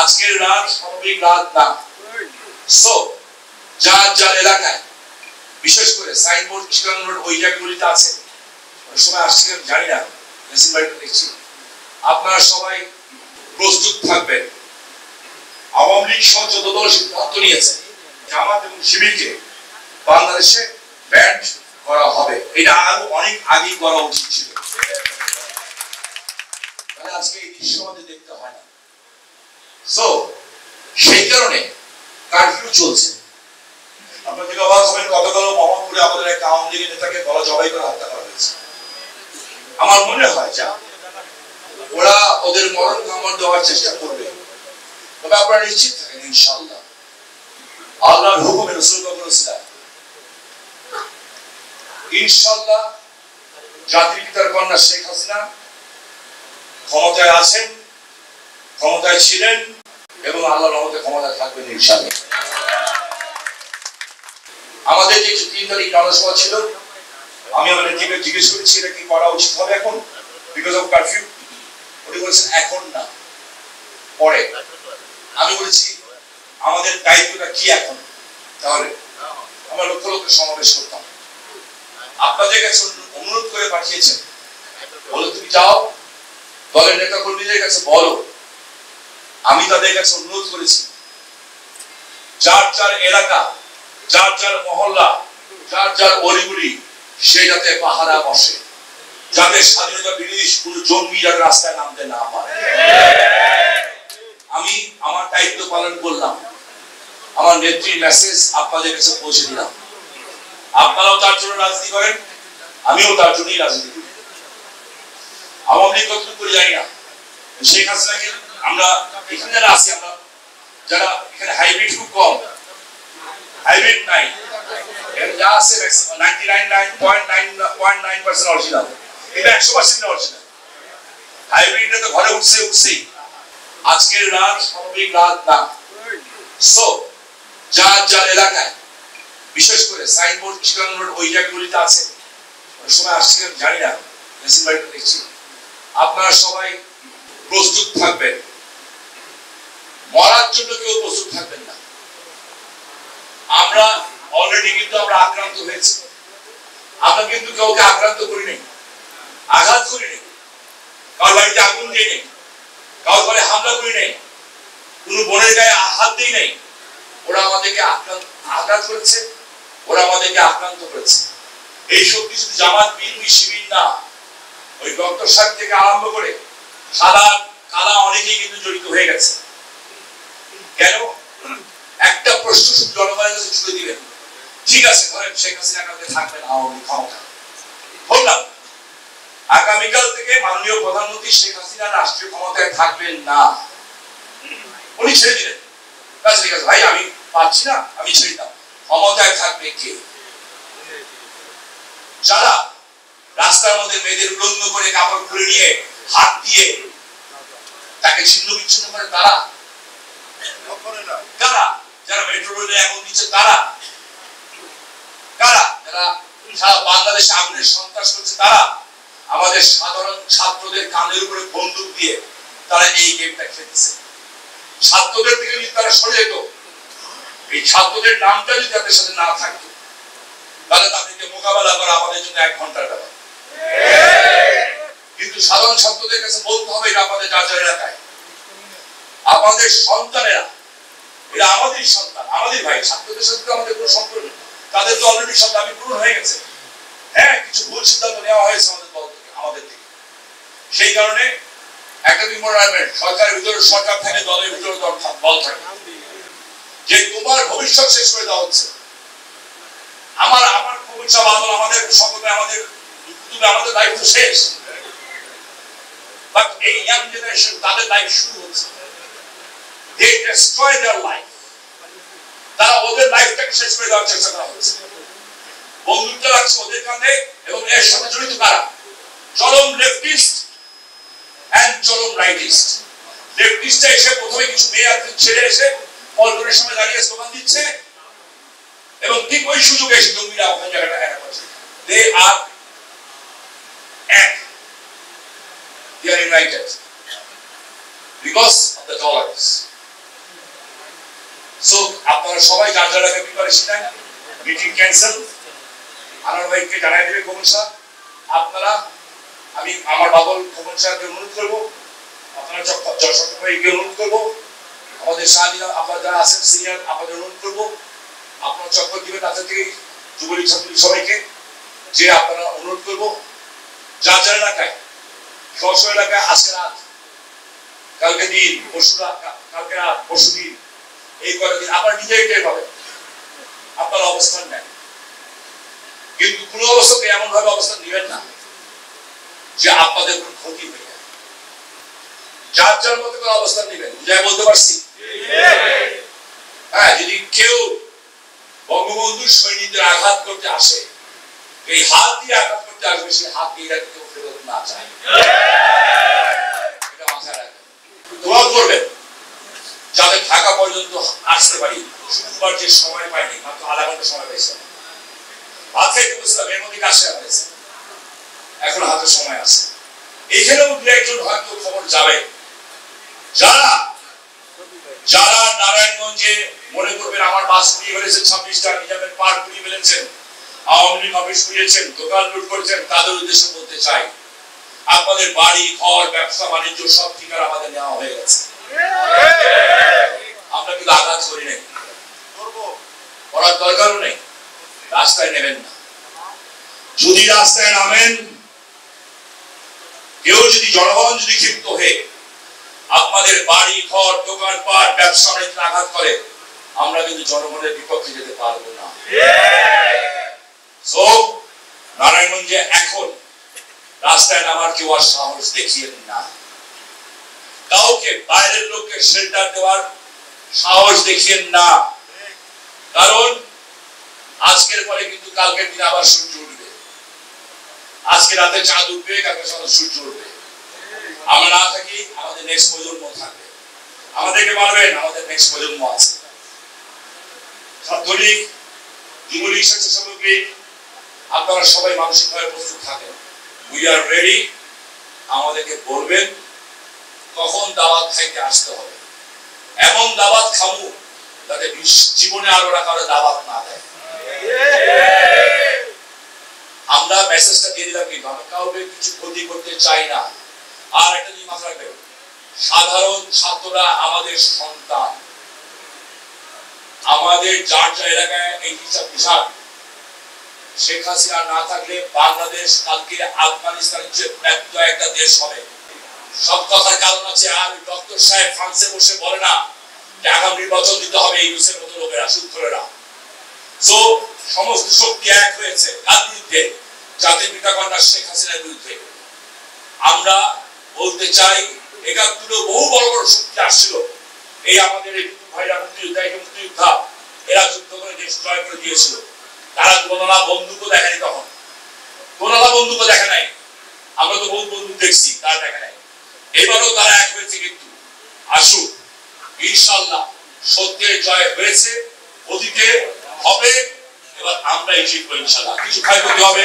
আজকের রাত স্বাভাবিক রাত না। সো যার যার এলাকায় বিশেষ করে সাইনবোর্ড চিটানোর ওই জায়গাগুলিতে আছে, ওই সময় আসছে আমি জানি না, মেশিন বাড়িতে দেখছি, আপনারা সবাই প্রস্তুত থাকবেন। আওয়ামী লীগ সহ যত দল সিদ্ধান্ত নিয়েছে জামাত এবং শিবিরকে বাংলাদেশে ব্যান্ড করা হবে, এটা আরো অনেক আগে করা উচিত ছিল। আজকে এই দৃশ্য আমাদের দেখতে হয় না। সো সেই কারণে কারফিউ চলছে। আপনার থেকে অবাক হবেন, গতকাল মোহাম্মদপুরে আমাদের এক আওয়ামী লীগের নেতাকে গলা জবাই করে হত্যা করা হয়েছে। আমার মনে হয় যা ওরা ওদের মরণ কামড় দেওয়ার চেষ্টা করবে, তবে আপনারা নিশ্চিত থাকেন ইনশাআল্লাহ আল্লাহর হুকুমে রাসূল বলেছিলেন ইনশাআল্লাহ জাতির পিতার কন্যা শেখ হাসিনা ক্ষমতায় আছেন, ক্ষমতায় ছিলেন এবং আল্লাহর রহমতে ক্ষমতায় থাকবেন ইনশাআল্লাহ। আমাদের যে 3 তারিখ জনসভা ছিল, আমি আমাদের টিমে জিজ্ঞেস করেছি এটা কি করা উচিত হবে এখন বিকজ অফ কারফিউ। উনি বলেছেন এখন না, পরে। আমি বলেছি আমাদের দায়িত্বটা কি এখন? তাহলে আমরা লক্ষ লক্ষ সমাবেশ করতাম। আপনাদের কাছে অনুরোধ করে পাঠিয়েছেন, বলে তুমি যাও দলের নেতা কর্মীদের কাছে বলো। আমি তাদের কাছে অনুরোধ করেছি যার যার এলাকা, যার যার মহল্লা, যার যার অলিগুলি সে যাতে পাহারা বসে, যাতে স্বাধীনতা বিরোধী কোনো জঙ্গি যাতে রাস্তায় নামতে না পারে। আমি আমার দায়িত্ব পালন করলাম, আমার নেত্রীর মেসেজ আপনাদের কাছে পৌঁছে দিলাম। আপনারাও তার জন্য রাজনীতি করেন, আমিও তার জন্যই রাজনীতি করি। আওয়ামী লীগ কতটুকু করে জানি না, শেখ হাসিনাকে আমরা এখানে যারা আছি, আমরা যারা এখানে হাইব্রিড খুব কম, হাইব্রিড নাই, যা আছে 99.9% অরিজিনাল, এটা 100% অরিজিনাল। হাইব্রিডটা তো ঘরে উঠছেই। আজকের রাত স্বাভাবিক রাত না। সো যার যার এলাকায় বিশেষ করে সাইনবোর্ড চিটানোর ওই জায়গাগুলিতে আছে, ওই সময় আসছে আমি জানি না, মেশিন বাড়িতে দেখছি, আপনারা সবাই প্রস্তুত থাকবেন। মরার জন্য কেউ প্রস্তুত থাকবেন না। আমরা অলরেডি কিন্তু আমরা আক্রান্ত হয়েছি। আমরা কিন্তু কাউকে আক্রান্ত করি নাই, আঘাত করি নাই, কারোর বাড়িতে আগুন দিয়ে নেই, কারোর ঘরে হামলা করি নাই, কোন বোনের গায়ে হাত দিই নাই। ওরা আমাদেরকে আঘাত করেছে, ওরা আমাদেরকে আক্রান্ত করেছে। এই শক্তি শুধু জামাত বিএনপি শিবির না, ওই ডক্টর সাহেব থেকে আরম্ভ করে সাদা কালা অনেকেই কিন্তু জড়িত হয়ে গেছে। কেন? একটা প্রশ্ন শুধু জনগণের কাছে ছুড়ে দিবেন, ঠিক আছে ধরেন শেখ হাসিনা কালকে থাকবেন আওয়ামী ক্ষমতা, বললাম আগামীকাল থেকে মাননীয় প্রধানমন্ত্রী শেখ হাসিনা রাষ্ট্রীয় ক্ষমতায় থাকবেন না, উনি ছেড়ে দিলেন। ঠিক আছে ভাই, আমি পাচ্ছি না, আমি ছেড়ে দিলাম। ক্ষমতায় থাকবে কে? যারা রাস্তার মধ্যে মেয়েদের উলঙ্গ করে কাপড় খুলে নিয়ে হাত দিয়ে তাকে ছিন্ন বিচ্ছিন্ন করে, তারা কারা? যারা মেট্রো রেলে আগুন দিচ্ছে তারা কারা? যারা সারা বাংলাদেশে আগুনের সন্ত্রাস করছে তারা? আমাদের সাধারণ ছাত্রদের কানের উপরে বন্দুক দিয়ে তারা এই গেমটা খেলতেছে। ছাত্রদের থেকে যদি তারা সরে যেত, এই ছাত্রদের নামটা যদি তাদের সাথে না থাকতো, তাহলে তাদেরকে মোকাবেলা করা আমাদের জন্য 1 ঘন্টার ব্যাপার। কিন্তু সাধারণ ছাত্রদের কাছে বলতে হবে এটা আমাদের যার এলাকায় আমাদের সন্তানেরা, এটা আমাদেরই সন্তান, আমাদের ভাই। ছাত্রদের সাথে আমাদের কোনো সম্পর্ক নেই, তাদের তো অলরেডি সব দাবি পূরণ হয়ে গেছে। হ্যাঁ, কিছু ভুল সিদ্ধান্ত নেওয়া হয়েছে আমাদের দল থেকে, আমাদের থেকে। সেই কারণে একটা দিন মনে রাখবেন, সরকারের ভিতরে সরকার থাকে, দলের ভিতরে দল থাকে। যে তোমার ভবিষ্যৎ শেষ করে দেওয়া হচ্ছে, আমার ভবিষ্যৎ বাদল, আমাদের সকলে আমাদের লাইফ শেষ। বাট এই ইয়াং জেনারেশন, তাদের লাইফ শুরু হচ্ছে। They destroy their life. তারা ওদের লাইফটাকে শেষ করে দেওয়ার চেষ্টা করা হচ্ছে। বন্দুকটা রাখছে ওদের কাঁধে, এবং এর সাথে জড়িত কারা? চরম লেফটিস্ট এন্ড চরম রাইটিস্ট। লেফটিস্টটা এসে প্রথমে কিছু মেয়ে আর ছেলে এসে পল্টনের সামনে দাঁড়িয়ে স্লোগান দিচ্ছে, এবং ঠিক ওই সুযোগে এসে জঙ্গিরা ওখানে জায়গাটা অ্যাটাক করছে। They are united because of the dollars. So আপনারা সবাই যার যার এলাকায় প্রিপারেশন নেন, মিটিং ক্যান্সেল, আনোয়ার ভাইকে জানাই দেবে খোকন সাহেব। আপনারা আমি আমার বাবল খোকন সাহেবকে অনুরোধ করবো, আপনারা জয়শঙ্কর ভাইকে অনুরোধ করবো, আমাদের শাহদিনা আপনারা যারা আছেন সিনিয়র আপনাদের অনুরোধ করবো, আপনারা চক্কর দিবেন তাদের থেকে যুবলীগ ছাত্রলীগ সবাইকে, যে আপনারা অনুরোধ করবো যার যার এলাকায় স্ব এলাকায় আজকে রাত, কালকে দিন, কালকে রাত, পরশু দিন, এই কয়েক দিন আপনারা নিজেই টের পাবেন, আপনারা অবস্থান নেন। কিন্তু কোন অবস্থাতে এমন ভাবে অবস্থান নেবেন না যে আপনাদের কোন ক্ষতি হয়ে যায়। যার যার মতো করে অবস্থান নেবেন, বুঝাই বলতে পারছি? হ্যাঁ, যদি কেউ বঙ্গবন্ধুর সৈনিকদের আঘাত করতে আসে, এই হাত দিয়ে আঘাত করতে আসবে, সেই হাত দিয়ে কেউ ফেরত না চায়, এটা মাথায় রাখবেন। দোয়া করবেন যাতে ঢাকা পর্যন্ত আসতে পারি। শুক্রবার যে সময় পাইনি, মাত্র আধা ঘন্টা সময় পেয়েছে, ভাত খাইতে বসলাম, এর মধ্যে কাজ শেষ হয়েছে, এখন হাতে সময় আছে। এইখানেও দু একজন হয়তো খবর যাবে, যারা যারা নারায়ণগঞ্জে মনে করবেন আমার বাস পুড়িয়ে ফেলেছেন, 26টা নিজামের পার্ক পুড়িয়ে ফেলেছেন, আওয়ামী লীগ অফিস পুড়িয়েছেন, দোকান লুট করেছেন, তাদের উদ্দেশ্যে বলতে চাই আপনাদের বাড়ি ঘর ব্যবসা বাণিজ্য সব ঠিকানা আমাদের নেওয়া হয়ে গেছে। আমরা কিন্তু আঘাত করি নাই, করার দরকারও নেই, রাস্তায় নেবেন না। যদি রাস্তায় নামেন, কেউ যদি জনগণ যদি ক্ষিপ্ত হয়ে আপনাদের বাড়ি ঘর দোকানপাট ব্যবসা বাণিজ্যে আঘাত করে, আমরা কিন্তু জনগণের বিপক্ষে যেতে পারবো না। সো নারায়ণগঞ্জে এখন রাস্তায় নামার কেউ আর সাহস দেখিয়েন না, কাউকে বাইরের লোককে শেল্টার দেওয়ার সাহস দেখিয়েন না, কারণ আজকের পরে কিন্তু কালকের দিন আবার সূর্য উঠবে, আজকে রাতে চাঁদ উঠবে, কালকে সকালে সূর্য উঠবে। আমরা না থাকি, আমাদের নেক্সট প্রজন্ম থাকবে, আমাদেরকে মারবেন, আমাদের নেক্সট প্রজন্ম আছে। ছাত্রলীগ, যুবলীগ, স্বেচ্ছাসেবক লীগ, আপনারা সবাই মানসিকভাবে প্রস্তুত থাকেন। We are ready. আমাদেরকে বলবেন কখন দাওয়াত খাইতে আসতে হবে, এমন দাওয়াত খামু যাতে জীবনে আরো কারো দাওয়াত না দেয়। আমরা মেসেজটা দিয়ে দিলাম, কিন্তু আমরা কাউকে কিছু ক্ষতি করতে চাই না। আর একটা জিনিস মাথায় রাখবেন, সাধারণ ছাত্ররা আমাদের সন্তান, আমাদের যার যার এলাকায় এই হিসাব বিশাল। শেখ হাসিনা না থাকলে বাংলাদেশ কালকে আফগানিস্তানের চেয়ে ব্যর্থ একটা দেশ হবে। সব কথার কারণ আছে। আর ডক্টর সাহেব ফ্রান্সে বসে বলে না যে আগামী নির্বাচন দিতে হবে ইউনুসের মতো লোকেরা, সুদখোরেরা। সো সমস্ত শক্তি এক হয়েছে কার বিরুদ্ধে? জাতির পিতা কন্যা শেখ হাসিনার বিরুদ্ধে। আমরা বলতে চাই, ৭১ বহু বড় বড় শক্তি আসছিল, এই আমাদের এই ভাইরা মুক্তিযোদ্ধা, এরা যুদ্ধ করে দেশ জয় করে দিয়েছিল। তারা গোনালা বন্দুকও দেখেনি, তখন গোনালা বন্দুকও দেখে নাই। আমরা তো বহু বন্দুক দেখছি, তারা দেখে নাই। এবারও তারা এক হয়েছে, কিন্তু আসুক ইনশাআল্লাহ, সত্যের জয় হয়েছে, অতীতে হবে, এবার আমরাই জিতবো ইনশাআল্লাহ। কিছু ক্ষয় করতে হবে।